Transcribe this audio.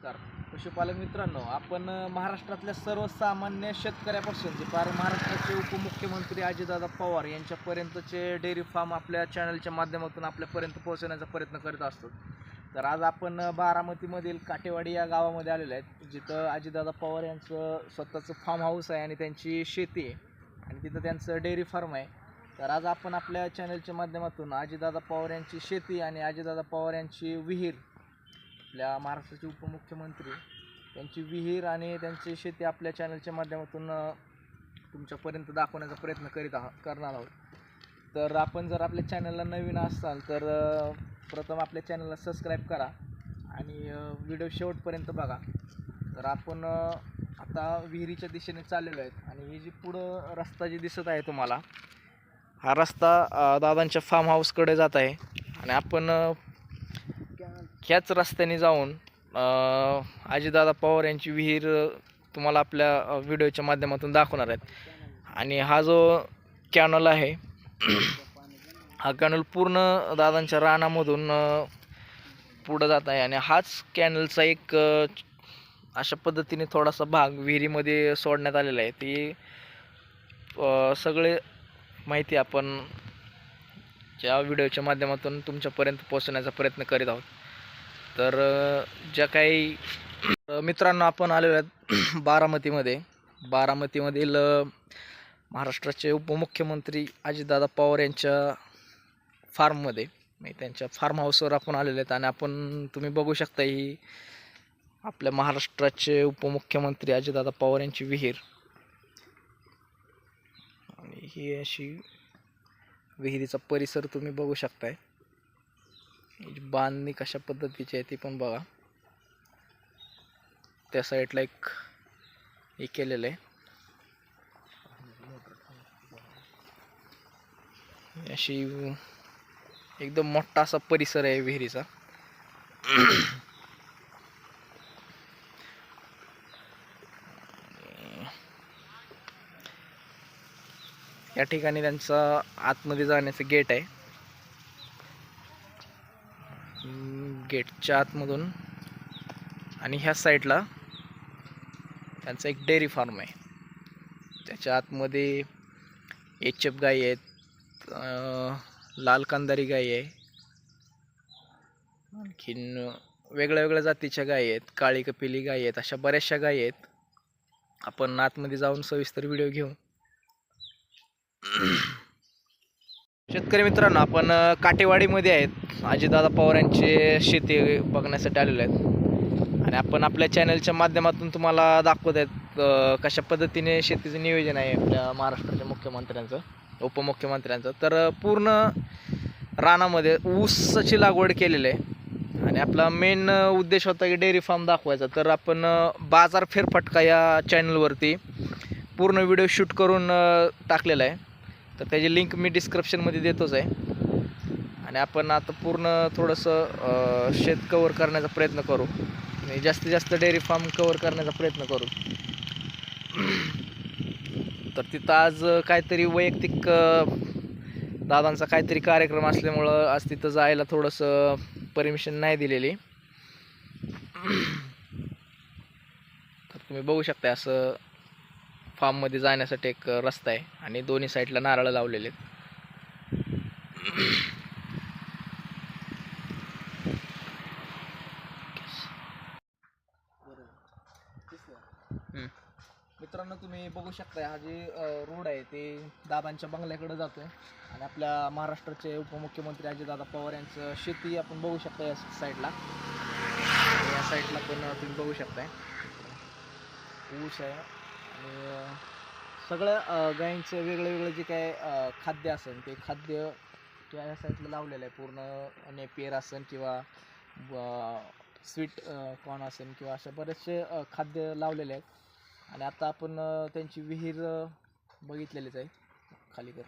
नमस्कार पशुपालक मित्रांनो, आपण महाराष्ट्रातल्या सर्वसामान्य शेतकऱ्यापासून जे फार महाराष्ट्राचे उपमुख्यमंत्री अजितदादा पवार यांच्यापर्यंतचे डेअरी फार्म आपल्या चॅनलच्या माध्यमातून आपल्यापर्यंत पोहोचवण्याचा प्रयत्न करत असतो. तर आज आपण बारामतीमधील काटेवाडी या गावामध्ये आलेलो आहेत, जिथं अजितदादा पवार यांचं स्वतःचं फार्म हाऊस आहे आणि त्यांची शेती आहे आणि तिथं त्यांचं डेअरी फार्म आहे. तर आज आपण आपल्या चॅनलच्या माध्यमातून अजितदादा पवार यांची शेती आणि अजितदादा पवार यांची विहीर, आपल्या महाराष्ट्राचे उपमुख्यमंत्री त्यांची विहीर आणि त्यांची शेती आपल्या चॅनलच्या माध्यमातून तुमच्यापर्यंत दाखवण्याचा प्रयत्न करणार आहोत. तर आपण जर आपल्या चॅनलला नवीन असाल तर प्रथम आपल्या चॅनलला सबस्क्राईब करा आणि व्हिडिओ शेवटपर्यंत बघा. तर आपण आता विहिरीच्या दिशेने चाललेलो आहेत आणि ही जी पुढं रस्ता जी दिसत आहे तुम्हाला, हा रस्ता दादांच्या फार्म हाऊसकडे जात आहे आणि आपण ह्याच रस्त्याने जाऊन अजितदादा पवार यांची विहीर तुम्हाला आपल्या व्हिडिओच्या माध्यमातून दाखवणार आहेत. आणि हा जो कॅनल आहे हा कॅनल पूर्ण दादांच्या रानामधून पुढं जात आहे आणि हाच कॅनलचा एक अशा पद्धतीने थोडासा भाग विहिरीमध्ये सोडण्यात आलेला आहे. ती सगळे माहिती आपण या व्हिडिओच्या माध्यमातून तुमच्यापर्यंत पोहोचवण्याचा प्रयत्न करीत आहोत. तर ज्या काही मित्रांनो, आपण आलेलो आहेत बारामतीमधील महाराष्ट्राचे उपमुख्यमंत्री अजितदादा पवार यांच्या फार्ममध्ये, त्यांच्या फार्म हाऊसवर आपण आलेले आहेत आणि आपण तुम्ही बघू शकता ही आपल्या महाराष्ट्राचे उपमुख्यमंत्री अजितदादा पवार यांची विहीर. आणि ही अशी विहिरीचा परिसर तुम्ही बघू शकताय. बांधणी कशा पद्धतीची आहे ती पण बघा. त्या साईडला एक हे केलेलं आहे. अशी एकदम मोठा असा परिसर आहे विहिरीचा. या ठिकाणी त्यांचा आतमध्ये जाण्याचं गेट आहे. गेटच्या आतमधून आणि ह्या साईडला त्यांचा एक डेअरी फार्म आहे. त्याच्या आतमध्ये एचएफ गाई आहेत, लाल कांदारी गाई आहे, आणखीन वेगळ्या वेगळ्या जातीच्या गाई आहेत, काळी कपिली गाई आहेत, अशा बऱ्याचशा गाई आहेत. आपण आतमध्ये जाऊन सविस्तर व्हिडिओ घेऊ. शेतकरी मित्रांनो, आपण काटेवाडीमध्ये आहेत, अजितदादा पवार यांची शेती बघण्यासाठी आलेलो आहेत आणि आपण आपल्या चॅनलच्या माध्यमातून तुम्हाला दाखवत आहेत कशा पद्धतीने शेतीचं नियोजन आहे आपल्या महाराष्ट्राच्या मुख्यमंत्र्यांचं, उपमुख्यमंत्र्यांचं. तर पूर्ण रानामध्ये ऊसाची लागवड केलेली आहे आणि आपला मेन उद्देश होता की डेअरी फार्म दाखवायचा. तर आपण बाजार फेरफटका या चॅनलवरती पूर्ण व्हिडिओ शूट करून टाकलेला आहे, तर त्याची लिंक मी डिस्क्रिप्शनमध्ये देतोच आहे. आणि आपण आता पूर्ण थोडंसं शेत कवर करण्याचा प्रयत्न करू आणि जास्तीत जास्त डेअरी फार्म कवर करण्याचा प्रयत्न करू. तर तिथं आज काहीतरी वैयक्तिक दादांचा काहीतरी कार्यक्रम असल्यामुळं आज तिथं जायला थोडंसं परमिशन नाही दिलेली. तर तुम्ही बघू शकता असं फार्ममध्ये जाण्यासाठी एक रस्ता आहे आणि दोन्ही साईडला नारळ लावलेले आहेत. मित्रांनो, तुम्ही बघू शकता हा जे रोड आहे ते दादांच्या बंगल्याकडे जातोय आणि आपल्या महाराष्ट्राचे उपमुख्यमंत्री अजितदादा पवार यांचं शेती आपण बघू शकता या साईडला. या साईडला पण तुम्ही बघू शकताय ऊस आहे आणि सगळ्या गायींचे वेगळे जे काय खाद्य असेल ते खाद्य त्या साईडला लावलेलं आहे. पूर्ण नेपियर असेल किंवा स्वीट कॉर्न असेल किंवा अशा बरेचसे खाद्य लावलेले आहेत. आणि आता आपण त्यांची विहीर बघितलेलीच आहे. खाली कर.